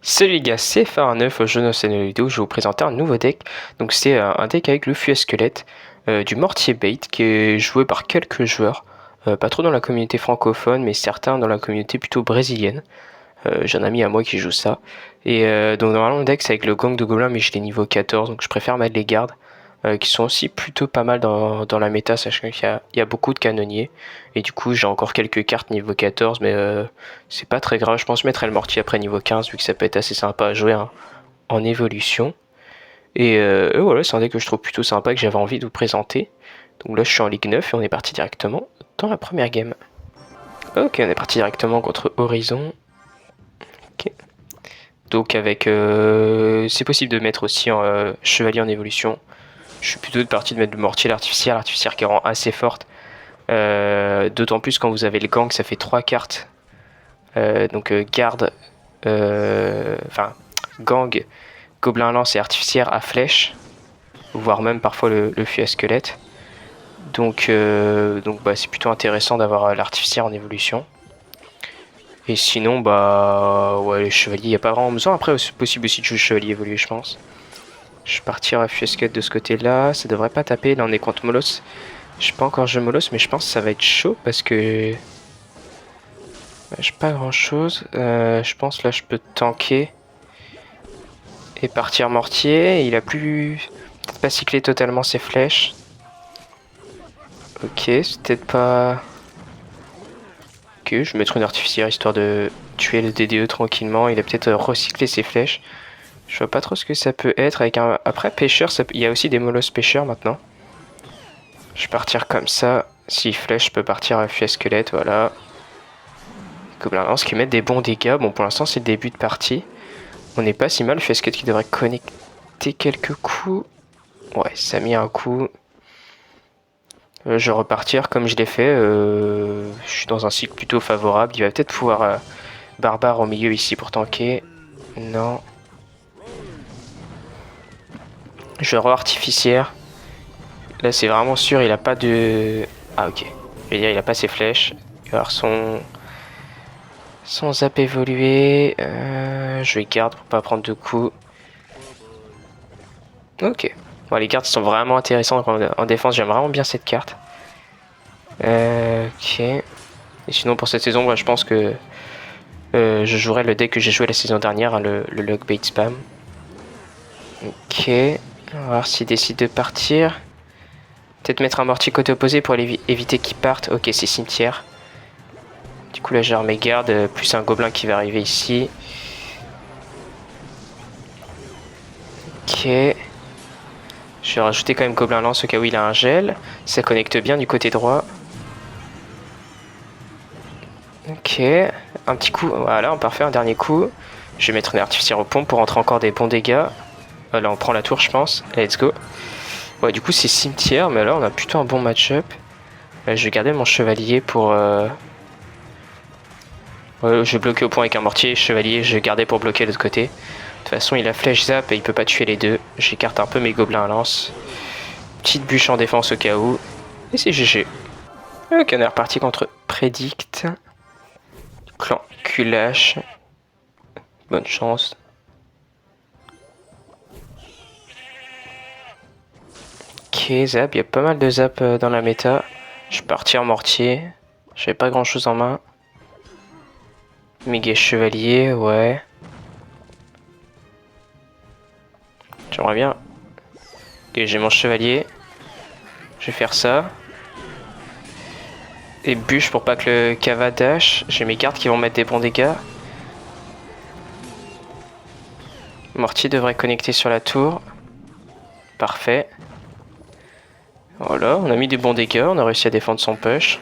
Salut les gars, c'est Phare9, aujourd'hui dans cette vidéo je vais vous présenter un nouveau deck. Donc c'est un deck avec le Fuyez Squelette, du Mortier Bait qui est joué par quelques joueurs, pas trop dans la communauté francophone mais certains dans la communauté plutôt brésilienne. J'ai un ami à moi qui joue ça. Et donc normalement le deck c'est avec le Gang de Gobelins mais je l'ai niveau 14 donc je préfère mettre les gardes. Qui sont aussi plutôt pas mal dans la méta, sachant qu'il y a beaucoup de canonniers. Et du coup, j'ai encore quelques cartes niveau 14, mais c'est pas très grave. Je pense que je mettrai le mortier après niveau 15, vu que ça peut être assez sympa à jouer hein, en évolution. Et voilà, c'est un deck que je trouve plutôt sympa, que j'avais envie de vous présenter. Donc là, je suis en Ligue 9 et on est parti directement dans la première game. Ok, on est parti directement contre Horizon. Ok. Donc avec... c'est possible de mettre aussi Chevalier en évolution. Je suis plutôt de partie de mettre le mortier, l'artificière qui rend assez forte. D'autant plus quand vous avez le gang, ça fait 3 cartes. Donc garde, gang, gobelin lance et artificière à flèche, voire même parfois le fût à squelette. Donc bah, c'est plutôt intéressant d'avoir l'artificière en évolution. Et sinon, bah ouais, les chevaliers, il n'y a pas vraiment besoin. Après, c'est possible aussi de jouer chevalier évolué, je pense. Je vais partir à fût à squelette de ce côté-là. Ça devrait pas taper. Là, on est contre Molos. Je sais pas encore joué Molos, mais je pense que ça va être chaud parce que j'ai pas grand chose. Je pense là je peux tanker et partir mortier. Il a plus peut-être pas cyclé totalement ses flèches. Ok, c'est peut-être pas. Ok, je vais mettre une artificière histoire de tuer le DDE tranquillement. Il a peut-être recyclé ses flèches. Je vois pas trop ce que ça peut être avec un. Après pêcheur, il y a aussi des molosses pêcheurs maintenant. Je vais partir comme ça. Si flèche, je peux partir à fût à squelette, voilà. Gobelin lance qui met des bons dégâts. Bon, pour l'instant, c'est le début de partie. On n'est pas si mal. Fût à squelette qui devrait connecter quelques coups. Ouais, ça a mis un coup. Je vais repartir comme je l'ai fait. Je suis dans un cycle plutôt favorable. Il va peut-être pouvoir barbare au milieu ici pour tanker. Non. Je vais artificière. Là, c'est vraiment sûr. Il a pas de. Ah, ok. Je vais dire, il a pas ses flèches. Il va avoir son zap évolué. Je vais garde pour pas prendre de coups. Ok. Bon, les cartes sont vraiment intéressantes en défense. J'aime vraiment bien cette carte. Ok. Et sinon, pour cette saison, moi, je pense que je jouerai le deck que j'ai joué la saison dernière, hein, le Log Bait Spam. Ok. On va voir s'il décide de partir. Peut-être mettre un mortier côté opposé pour éviter qu'il parte. Ok, c'est cimetière. Du coup, là, j'ai mes gardes, plus un gobelin qui va arriver ici. Ok. Je vais rajouter quand même gobelin lance au cas où il a un gel. Ça connecte bien du côté droit. Ok. Un petit coup. Voilà, on part faire un dernier coup. Je vais mettre une artificière au pont pour rentrer encore des bons dégâts. Là, on prend la tour, je pense. Let's go. Ouais, du coup, c'est cimetière, mais là, on a plutôt un bon match-up. Je vais garder mon chevalier pour... Ouais, je vais bloquer au point avec un mortier. Chevalier, je vais garder pour bloquer de l'autre côté. De toute façon, il a flèche zap et il peut pas tuer les deux. J'écarte un peu mes gobelins à lance. Petite bûche en défense au cas où. Et c'est GG. Ok, on est reparti contre Predict. Clan Kulash. Bonne chance. Ok, zap, il y a pas mal de zap dans la méta. Je vais partir mortier. J'avais pas grand chose en main. Méga chevalier, ouais. J'aimerais bien. Ok, j'ai mon chevalier. Je vais faire ça. Et bûche pour pas que le Kava dash. J'ai mes cartes qui vont mettre des bons dégâts. Mortier devrait connecter sur la tour. Parfait. Voilà, on a mis des bons dégâts. On a réussi à défendre son push.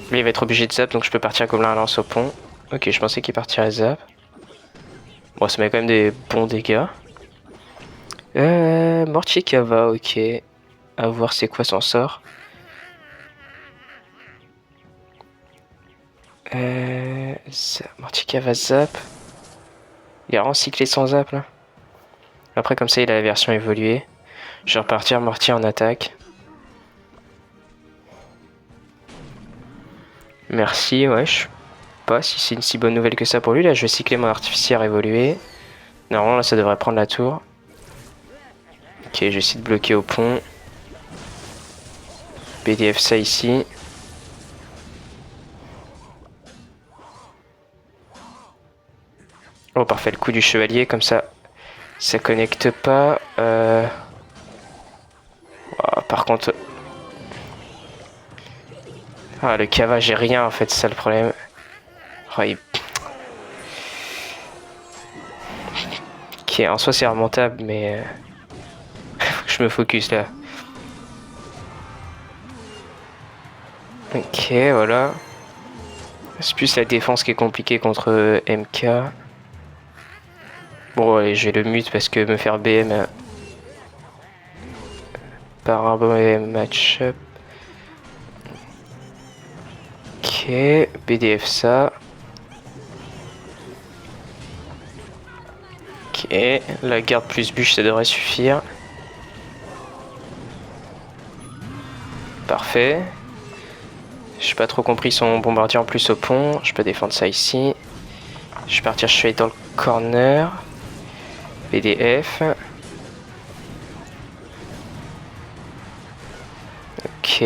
Lui, il va être obligé de zap, donc je peux partir gobelin à lance au pont. Ok, je pensais qu'il partirait zap. Bon, ça met quand même des bons dégâts. Mortier Kava, ok. À voir c'est quoi son sort. Mortier Kava zap. Il a recyclé son zap là. Après, comme ça, il a la version évoluée. Je vais repartir mortier en attaque. Merci, wesh. pas si c'est une si bonne nouvelle que ça pour lui. Là, je vais cycler mon artificière évoluer. Normalement, là, ça devrait prendre la tour. Ok, j'essaie de bloquer au pont. BDF ça ici. Oh, parfait, le coup du chevalier, comme ça connecte pas. Oh, par contre... Ah, le cava, j'ai rien en fait, c'est ça le problème. Oh, Ok, en soi c'est remontable, mais... Faut que je me focus là. Ok, voilà. C'est plus la défense qui est compliquée contre MK. Bon, allez, je vais le mute parce que me faire BM par un bon match-up. Ok, BDF ça. Ok, la garde plus bûche, ça devrait suffire. Parfait. J'ai pas trop compris son bombardier en plus au pont. Je peux défendre ça ici. Je vais partir, je suis dans le corner. BDF. Ok.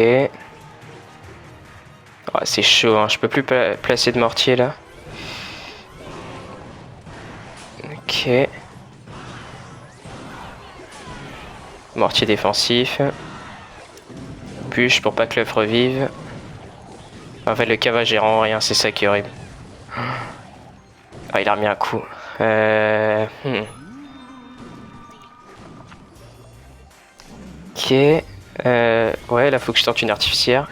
Oh, c'est chaud, hein. Je peux plus placer de mortier là. Ok. Mortier défensif. Bûche pour pas que l'œuf revive. En fait, le cava gérant rien, c'est ça qui est horrible. Ah, il a remis un coup. Ok. Ouais, là, faut que je tente une artificière.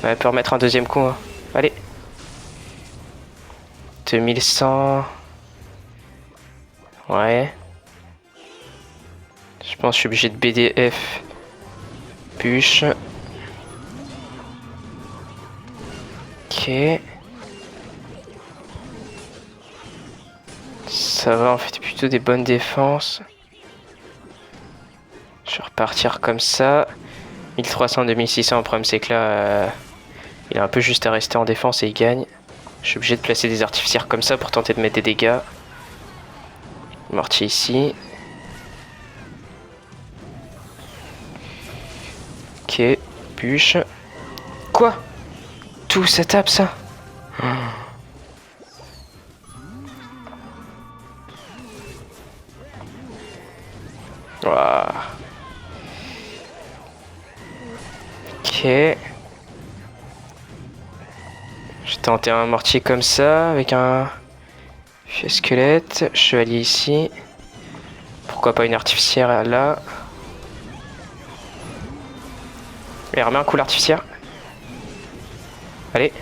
Ouais, elle peut remettre un deuxième coup. Hein. Allez. 2100. Ouais. Je pense que je suis obligé de BDF. Bûche. Ok. Ça va, on fait plutôt des bonnes défenses. Je vais repartir comme ça. 1300, 2600, le problème c'est que là, il a un peu juste à rester en défense et il gagne. Je suis obligé de placer des artificières comme ça pour tenter de mettre des dégâts. Mortier ici. Ok, bûche. Quoi? Tout ça tape ça? Wow. Ok. J'ai tenté un mortier comme ça avec un squelette. Chevalier ici. Pourquoi pas une artificière là? Allez, remets un coup l'artificière. Allez.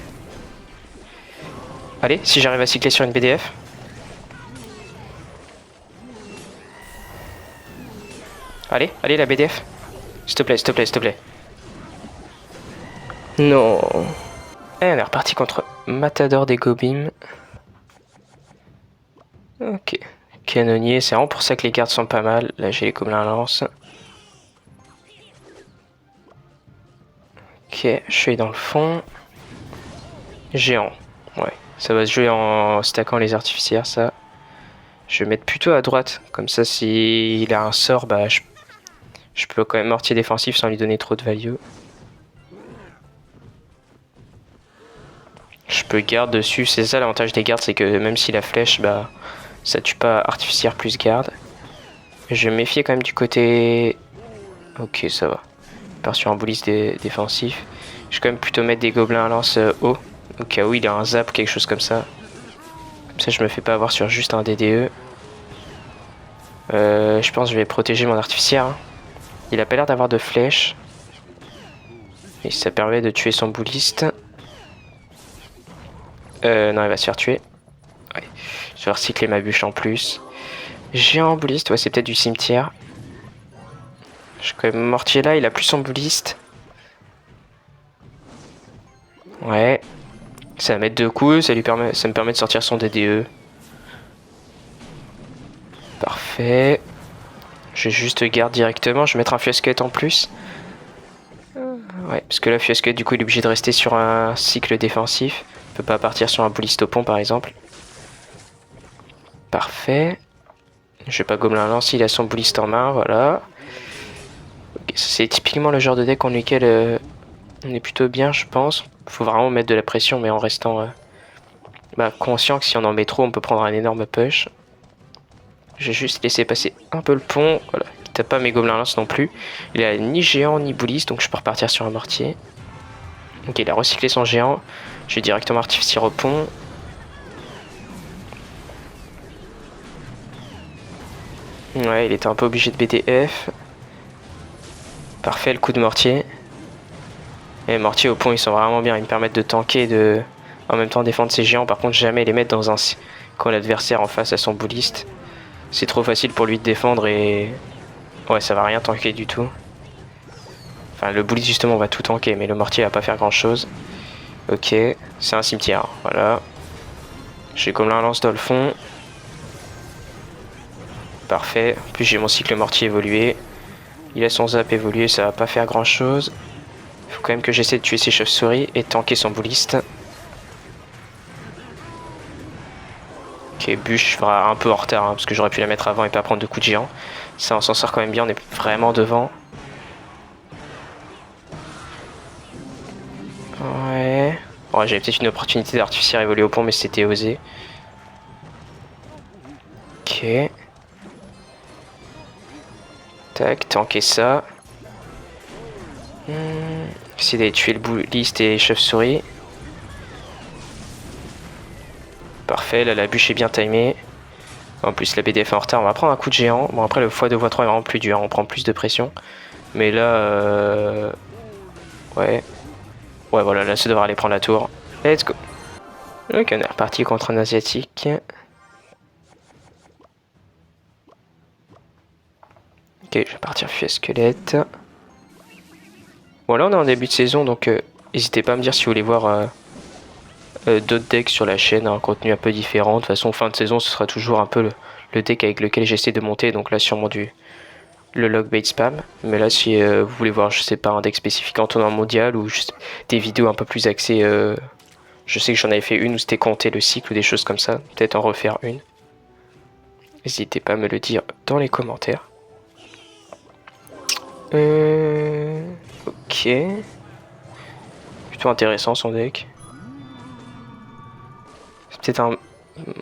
Allez, si j'arrive à cycler sur une BDF. Allez, allez la BDF. S'il te plaît, s'il te plaît, s'il te plaît. Non. Et on est reparti contre Matador des Gobim. Ok. Canonnier, c'est vraiment pour ça que les gardes sont pas mal. Là j'ai les gobelins à lance. Ok, je suis dans le fond. Géant. Ouais, ça va se jouer en stackant les artificières, ça. Je vais mettre plutôt à droite. Comme ça, s'il a un sort, bah je peux quand même mortier défensif sans lui donner trop de value. Je peux garde dessus. C'est ça l'avantage des gardes, c'est que même si la flèche, bah ça tue pas artificière plus garde. Je vais me méfier quand même du côté... Ok, ça va. Part sur un boulis défensif. Je vais quand même plutôt mettre des gobelins à lance haut. Au cas où il a un zap ou quelque chose comme ça. Comme ça je me fais pas avoir sur juste un DDE. Je pense que je vais protéger mon artificière. Hein. Il a pas l'air d'avoir de flèches. Et ça permet de tuer son bouliste. Non, il va se faire tuer. Ouais. Je vais recycler ma bûche en plus. Géant bouliste, ouais, c'est peut-être du cimetière. Je suis quand même mortier là, il a plus son bouliste. Ouais. Ça va mettre 2 coups, ça me permet de sortir son DDE. Parfait. Je vais juste garde directement, je vais mettre un fiasquette en plus. Ouais, parce que là, fiasquette, du coup, il est obligé de rester sur un cycle défensif. peut pas partir sur un bouliste au pont par exemple. Parfait. Je vais pas gobelin lance, il a son bouliste en main, voilà. Okay, c'est typiquement le genre de deck en lequel on est plutôt bien, je pense. Faut vraiment mettre de la pression, mais en restant conscient que si on en met trop, on peut prendre un énorme push. J'ai juste laissé passer un peu le pont, voilà. Il tape pas mes gobelins lance non plus. Il a ni géant ni bouliste, donc je peux repartir sur un mortier. Ok, il a recyclé son géant. Je vais directement artificier au pont. Ouais, il était un peu obligé de BDF. Parfait, le coup de mortier. Et mortier au pont, ils sont vraiment bien. Ils me permettent de tanker et de en même temps défendre ces géants. Par contre, jamais les mettre dans un quand l'adversaire en face a son bouliste. C'est trop facile pour lui de défendre et ouais, ça va rien tanker du tout. Enfin, le bouliste justement va tout tanker, mais le mortier va pas faire grand chose. Ok, c'est un cimetière. Voilà. J'ai comme un lance dans le fond. Parfait. En plus, j'ai mon cycle mortier évolué. Il a son zap évolué, ça va pas faire grand chose. Faut quand même que j'essaie de tuer ses chauves-souris et tanker son bouliste. Ok, bûche fera un peu en retard, hein, parce que j'aurais pu la mettre avant et pas prendre de coups de géant. Ça, on s'en sort quand même bien, on est vraiment devant. Ouais. Ouais, j'avais peut-être une opportunité d'artificier évoluer au pont, mais c'était osé. Ok. Tac, tanker ça. Essayer d'aller tuer le bouliste et les chauves-souris. Parfait, là la bûche est bien timée. En plus la BDF est en retard, on va prendre un coup de géant. Bon après le x2 x3 est vraiment plus dur, on prend plus de pression. Mais là ouais. Ouais voilà, là ça devrait aller prendre la tour. Let's go. Ok, on est reparti contre un asiatique. Ok, je vais partir fuir squelette. Bon là on est en début de saison, donc n'hésitez pas à me dire si vous voulez voir d'autres decks sur la chaîne, un contenu un peu différent. De toute façon, fin de saison, ce sera toujours un peu le deck avec lequel j'essaie de monter. Donc là, sûrement le log bait spam. Mais là, si vous voulez voir, je sais pas, un deck spécifique en tournoi mondial ou juste des vidéos un peu plus axées. Je sais que j'en avais fait une où c'était compter le cycle ou des choses comme ça. Peut-être en refaire une. N'hésitez pas à me le dire dans les commentaires. Ok. Plutôt intéressant son deck. C'est peut-être un...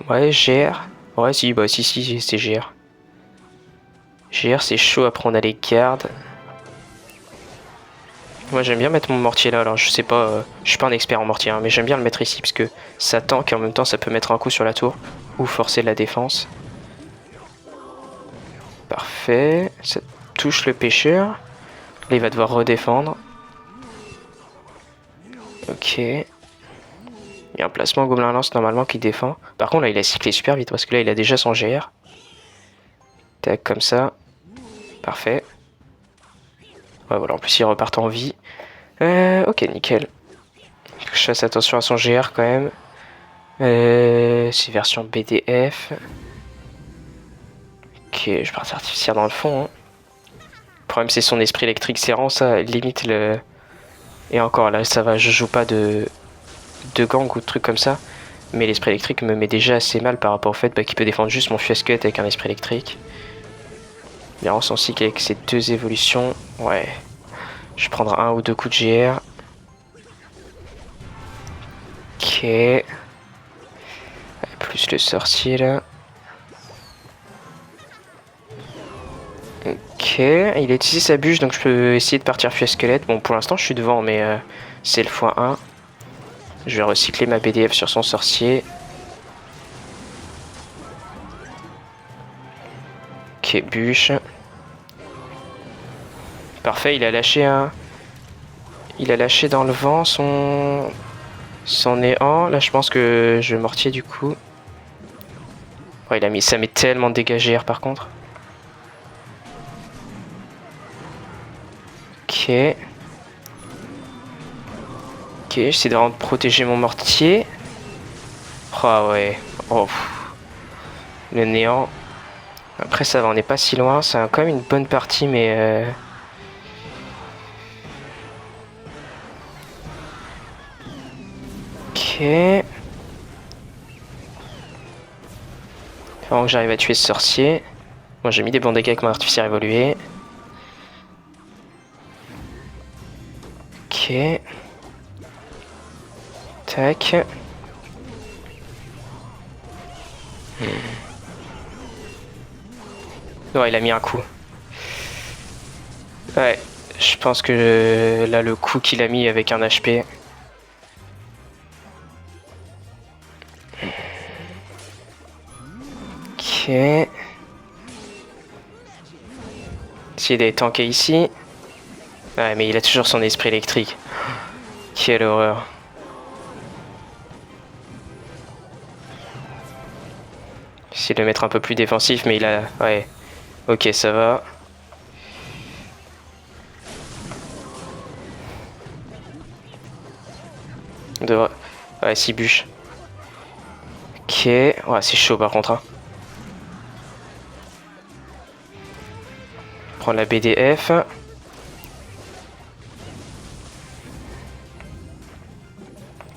Ouais, GR. Ouais, si, bah si, c'est GR. GR, c'est chaud, après on a les gardes. Moi j'aime bien mettre mon mortier là, alors je sais pas, je suis pas un expert en mortier, hein, mais j'aime bien le mettre ici parce que ça tank et en même temps ça peut mettre un coup sur la tour ou forcer la défense. Parfait, ça touche le pêcheur. Là il va devoir redéfendre. Ok. Il y a un placement gobelin lance normalement qui défend. Par contre là il a cyclé super vite parce que là il a déjà son GR. Tac, comme ça. Parfait. Ouais voilà, en plus il repart en vie. Ok, nickel. Faut que je fasse attention à son GR quand même. C'est version BDF. Ok, je vais partir artificière dans le fond. Hein. Le problème c'est son esprit électrique serrant, ça limite le... Et encore là, ça va, je joue pas de gang ou de trucs comme ça. Mais l'esprit électrique me met déjà assez mal par rapport au fait qu'il peut défendre juste mon Fuesquette avec un esprit électrique. Bien, on s'en sait qu'avec ces deux évolutions, ouais. Je prendrai un ou deux coups de GR. Ok. Plus le sorcier là. Ok, il a utilisé sa bûche donc je peux essayer de partir fuir squelette. Bon pour l'instant je suis devant mais c'est le x1. Je vais recycler ma BDF sur son sorcier. Ok, bûche. Parfait, il a lâché un... Il a lâché dans le vent son néant. Là je pense que je vais mortier du coup. Ouais, il a mis... Ça met tellement de dégâts GR par contre. Ok. Ok, j'essaie de protéger mon mortier. Oh ouais. Oh. Le néant. Après ça va, on n'est pas si loin. C'est quand même une bonne partie, mais... Ok. Ok. Avant que j'arrive à tuer ce sorcier. Moi j'ai mis des bons dégâts avec mon artificier évolué. Ok. Tac. Ouais, il a mis un coup. Ouais, je pense que là le coup qu'il a mis avec un HP. Ok. S'il est tanké ici. Ouais, mais il a toujours son esprit électrique. Quelle horreur. J'essaie de le mettre un peu plus défensif, mais il a... Ouais. Ok, ça va. De... Ouais, 6 bûches. Ok. Ouais, c'est chaud par contre. Hein. Prendre la BDF.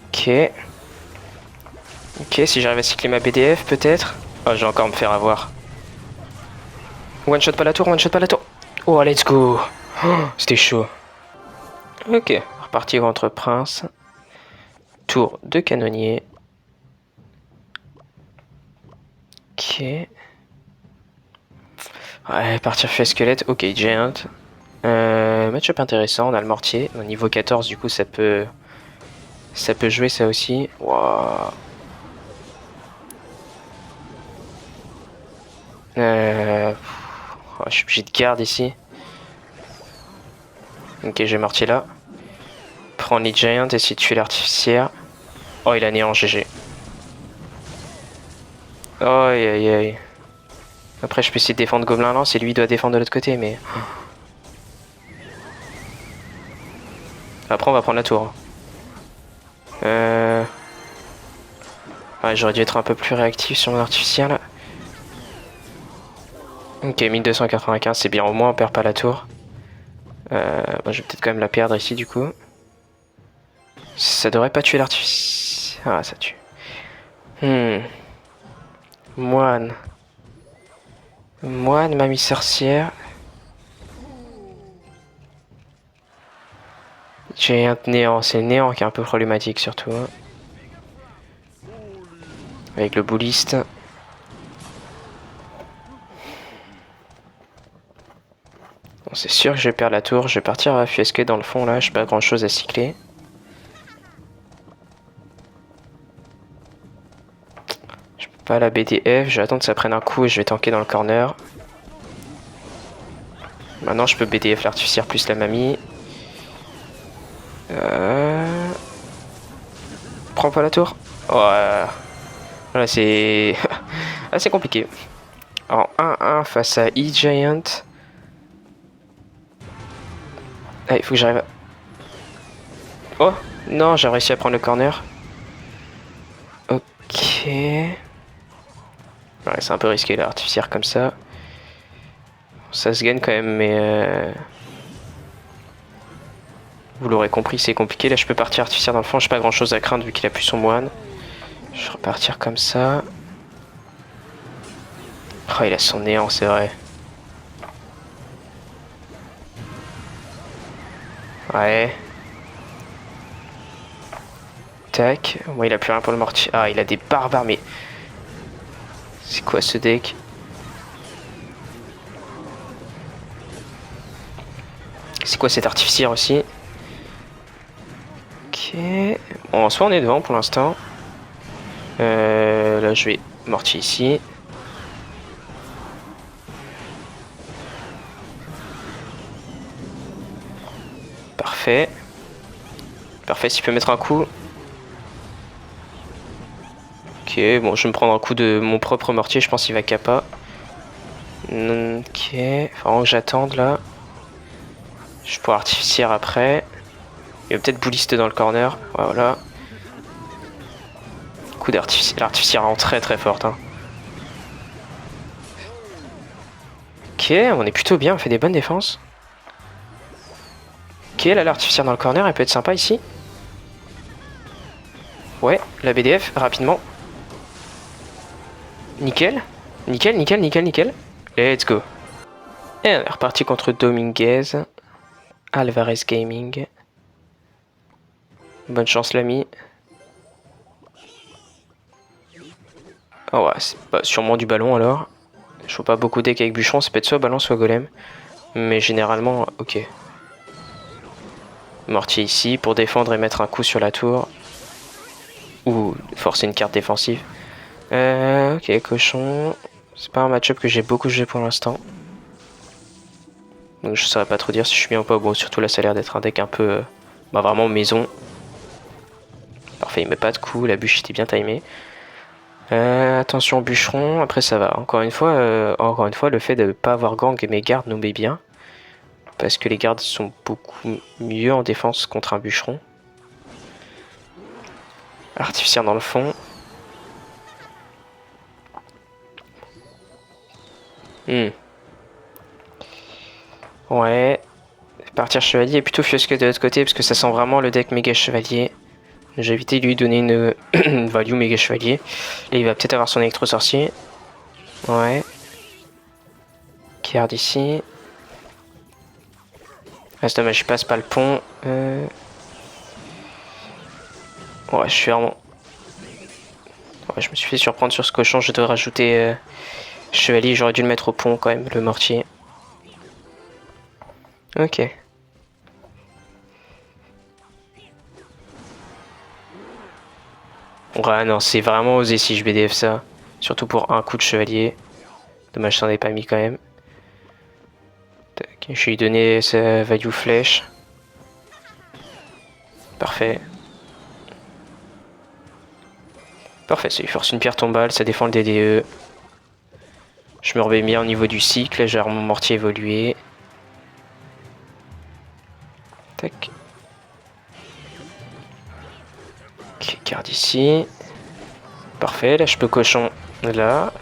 Ok. Ok, si j'arrive à cycler ma BDF, peut-être. Oh, je vais encore me faire avoir. One shot pas la tour, one shot pas la tour. Oh, let's go. Oh, c'était chaud. Ok, reparti contre Prince. Tour de canonnier. Ok. Ouais, partir fait squelette. Ok, Giant. Match-up intéressant, on a le mortier. Au niveau 14, du coup, ça peut jouer ça aussi. Wow. Oh, je suis obligé de garde ici. Ok, j'ai mortier là. Prends les Giant, essayer de tuer l'artificière. Oh, il a néant, GG. Oh, aïe aïe aïe. Après, je peux essayer de défendre Gobelin Lance et lui doit défendre de l'autre côté, mais. Après, on va prendre la tour. Ouais, j'aurais dû être un peu plus réactif sur mon artificiel là. Ok, 1295, c'est bien, au moins on perd pas la tour. Bon, je vais peut-être quand même la perdre ici du coup. Ça devrait pas tuer l'artificiel. Ah, ça tue. Moine. Moine, mamie sorcière. J'ai un néant, c'est le néant qui est un peu problématique surtout. Hein. Avec le bouliste. Bon, c'est sûr que je vais perdre la tour. Je vais partir à Fuesque dans le fond là, j'ai pas grand chose à cycler. Je peux pas la BDF, je vais attendre que ça prenne un coup et je vais tanker dans le corner. Maintenant je peux BDF l'artificière plus la mamie. Prends pas la tour. Oh, là c'est assez compliqué. En 1-1 face à E-Giant. Ah, il faut que j'arrive à... Oh non, j'ai réussi à prendre le corner. Ok. Ouais, c'est un peu risqué l'artificière comme ça. Ça se gagne quand même, mais... Vous l'aurez compris, c'est compliqué. Là, je peux partir artificière dans le fond. J'ai pas grand chose à craindre vu qu'il a plus son moine. Je vais repartir comme ça. Oh, il a son néant, c'est vrai. Ouais. Tac. Bon, il a plus rien pour le mortier. Ah, il a des barbares, mais... C'est quoi ce deck? C'est quoi cet artificière aussi? Ok. Bon, en soi, on est devant pour l'instant. Là, je vais mortier ici. Parfait. Parfait, s'il peut mettre un coup. Ok, bon, je vais me prendre un coup de mon propre mortier. Je pense qu'il va capa. Ok. Faut vraiment que j'attende là. Je pourrais artificière après. Il y a peut-être bouliste dans le corner. Voilà. Coup d'artificière. L'artificière rend très très forte. Hein. Ok, on est plutôt bien. On fait des bonnes défenses. Ok, là l'artificière dans le corner. Elle peut être sympa ici. Ouais, la BDF, rapidement. Nickel. Nickel, nickel, nickel, nickel. Let's go. Et on est reparti contre Dominguez. Alvarez Gaming. Bonne chance l'ami. Oh ouais, c'est pas sûrement du ballon alors. Je vois pas beaucoup de decks avec bûcheron, ça peut être soit ballon soit golem. Mais généralement, ok. Mortier ici pour défendre et mettre un coup sur la tour. Ou forcer une carte défensive. Ok, cochon. C'est pas un match-up que j'ai beaucoup joué pour l'instant. Donc je saurais pas trop dire si je suis bien ou pas. Bon, surtout là ça a l'air d'être un deck un peu... bah vraiment maison. Parfait, il met pas de coup, la bûche était bien timée. Attention bûcheron, après ça va. Encore une fois, le fait de ne pas avoir gang et mes gardes nous met bien. Parce que les gardes sont beaucoup mieux en défense contre un bûcheron. Artificière dans le fond. Ouais. Partir chevalier et plutôt fiosque de l'autre côté parce que ça sent vraiment le deck méga chevalier. J'ai évité de lui donner une value méga chevalier. Et il va peut-être avoir son électro sorcier. Ouais. Card ici. Ah, c'est dommage, je passe pas le pont. Ouais, je suis vraiment... Ouais, je me suis fait surprendre sur ce cochon. Je dois rajouter chevalier. J'aurais dû le mettre au pont quand même, le mortier. Ok. Ouais, non, c'est vraiment osé si je BDF ça. Surtout pour un coup de chevalier. Dommage, ça n'en est pas mis quand même. Tac, je vais lui donner sa value flèche. Parfait. Parfait, ça lui force une pierre tombale, ça défend le DDE. Je me remets bien au niveau du cycle, j'ai mon mortier évolué. Tac. Ok, carte ici. Parfait, là je peux cochon là.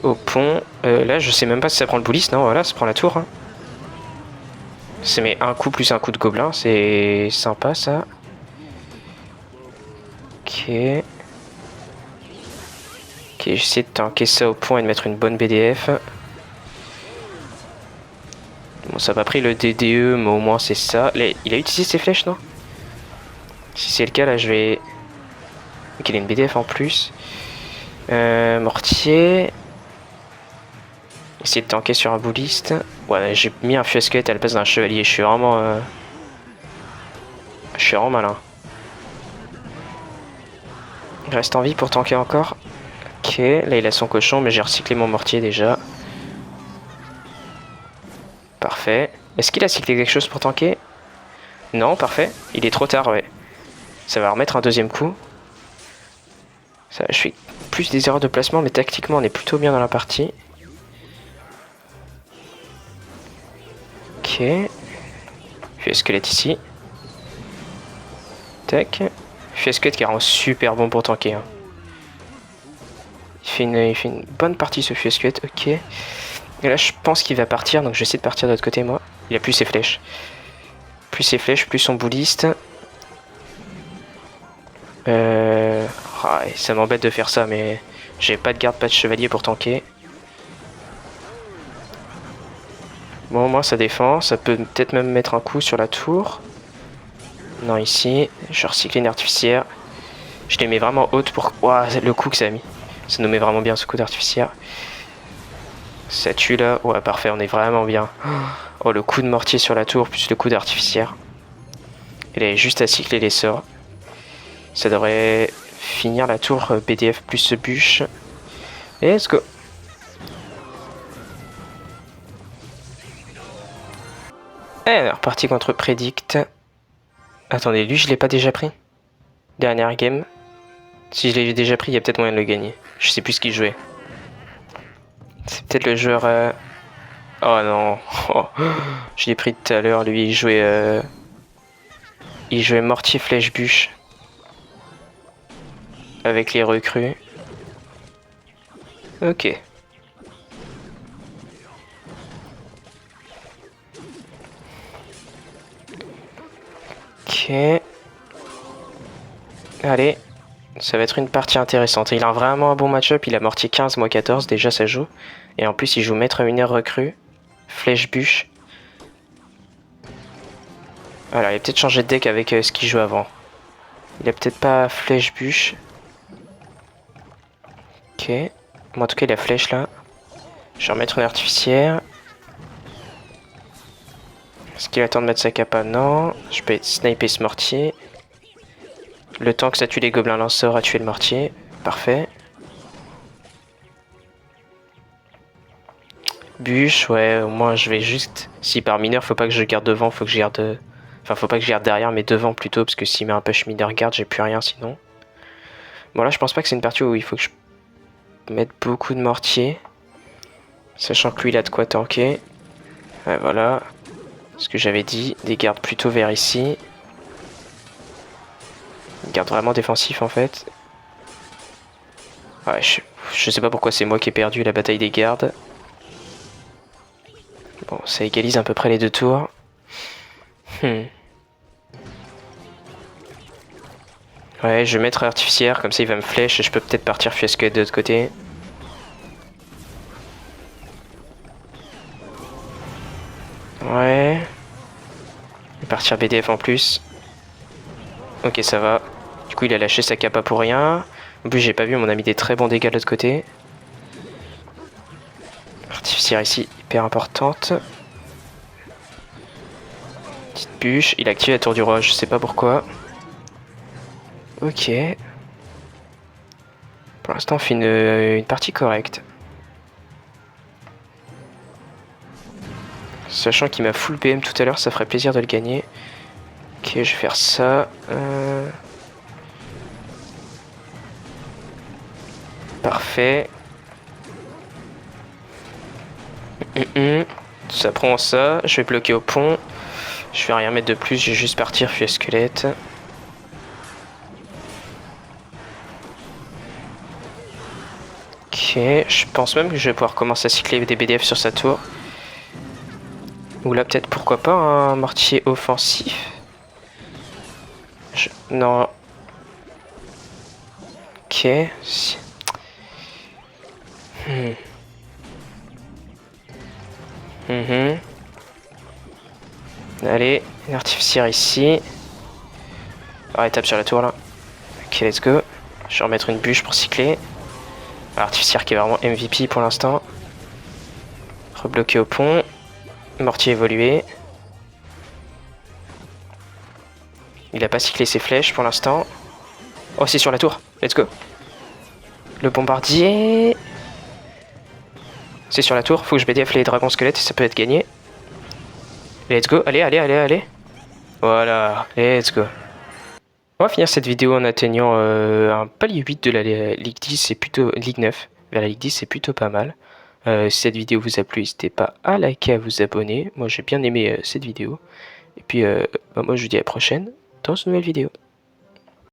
Au pont. Là je sais même pas si ça prend le bouliste, non, voilà, ça prend la tour. Hein. Ça met un coup plus un coup de gobelin, c'est sympa ça. Ok. Ok, j'essaie de tanker ça au pont et de mettre une bonne BDF. Bon, ça n'a pas pris le DDE, mais au moins c'est ça. Là, il a utilisé ses flèches, non? Si c'est le cas, là je vais... Ok, il a une BDF en plus. Mortier. Essayer de tanker sur un bouliste. Ouais, j'ai mis un fusquette à la place d'un chevalier. Je suis vraiment malin. Il reste en vie pour tanker encore. Ok, là il a son cochon, mais j'ai recyclé mon mortier déjà. Parfait. Est-ce qu'il a cyclé quelque chose pour tanker? Non, parfait. Il est trop tard, ouais. Ça va remettre un deuxième coup. Ça, je fais plus des erreurs de placement, mais tactiquement on est plutôt bien dans la partie. Ok. Puis squelette ici. Tac. Squelette qui est vraiment super bon pour tanker. Hein. Il fait une bonne partie ce squelette, ok. Et là je pense qu'il va partir, donc j'essaie de partir de l'autre côté moi. Il a plus ses flèches. Plus ses flèches, plus son bouliste. Ça m'embête de faire ça, mais j'ai pas de garde, pas de chevalier pour tanker. Bon, moi ça défend, ça peut peut-être même mettre un coup sur la tour. Non, ici, je recycle une artificière. Je les mets vraiment haute pour... Ouah, le coup que ça a mis. Ça nous met vraiment bien ce coup d'artificière. Ça tue là. Ouais, parfait, on est vraiment bien. Oh, le coup de mortier sur la tour, plus le coup d'artificière. Il est juste à cycler les sorts. Ça devrait finir la tour BDF plus ce bûche. Et let's go. Et on est reparti contre Predict. Attendez, lui je l'ai pas déjà pris. Dernière game. Si je l'ai déjà pris, il y a peut-être moyen de le gagner. Je sais plus ce qu'il jouait. C'est peut-être le joueur... Oh non. Oh. Je l'ai pris tout à l'heure, lui il jouait... Il jouait mortier flèche bûche. Avec les recrues. Ok. Ok. Allez. Ça va être une partie intéressante. Il a vraiment un bon match-up, il a mortier 15, moi 14, déjà ça joue. Et en plus il joue maître mineur recrue, flèche bûche. Voilà, il a peut-être changé de deck avec ce qu'il joue avant. Il a peut-être pas flèche bûche. Ok. Bon, en tout cas il a flèche là. Je vais remettre une artificière. Est-ce qu'il attend de mettre sa capa? Non. Je peux sniper ce mortier. Le temps que ça tue les gobelins lanceurs a tué le mortier. Parfait. Bûche, ouais, au moins je vais juste... Si par mineur, faut pas que je garde devant, faut que je garde... Enfin, faut pas que je garde derrière, mais devant plutôt, parce que s'il met un push mineur garde, j'ai plus rien sinon. Bon là, je pense pas que c'est une partie où il faut que je mette beaucoup de mortiers. Sachant que lui, il a de quoi tanker. Ouais, voilà. Ce que j'avais dit, des gardes plutôt vers ici. Garde vraiment défensif en fait. Ouais, je sais pas pourquoi c'est moi qui ai perdu la bataille des gardes. Bon, ça égalise à peu près les deux tours. Ouais, je vais mettre artificière, comme ça il va me flèche et je peux peut-être partir fusquette de l'autre côté. Ouais. Je vais partir BDF en plus. Ok, ça va. Du coup, il a lâché sa capa pour rien. En plus, j'ai pas vu, on a mis des très bons dégâts de l'autre côté. Artificière ici, hyper importante. Petite bûche. Il a activé la tour du roi, je sais pas pourquoi. Ok. Pour l'instant, on fait une partie correcte. Sachant qu'il m'a full PM tout à l'heure, ça ferait plaisir de le gagner. Ok, je vais faire ça. Parfait. Ça prend ça. Je vais bloquer au pont. Je vais rien mettre de plus, je vais juste partir fuir squelette. Ok, je pense même que je vais pouvoir commencer à cycler des BDF sur sa tour. Ou là peut-être pourquoi pas un mortier offensif. Non. Ok. Allez, une artificière ici. Ah, il tape sur la tour là. Ok, let's go. Je vais remettre une bûche pour cycler. Artificière qui est vraiment MVP pour l'instant. Rebloqué au pont. Mortier évolué. Il a pas cyclé ses flèches pour l'instant. Oh, c'est sur la tour. Let's go. Le bombardier. C'est sur la tour. Faut que je BDF les dragons squelettes et ça peut être gagné. Let's go. Allez, allez, allez, allez. Voilà. Let's go. On va finir cette vidéo en atteignant un palier 8 de la Ligue 10. C'est plutôt... Ligue 9. Vers la Ligue 10, c'est plutôt pas mal. Si cette vidéo vous a plu, n'hésitez pas à liker, à vous abonner. Moi, j'ai bien aimé cette vidéo. Et puis, moi, je vous dis à la prochaine dans une nouvelle vidéo.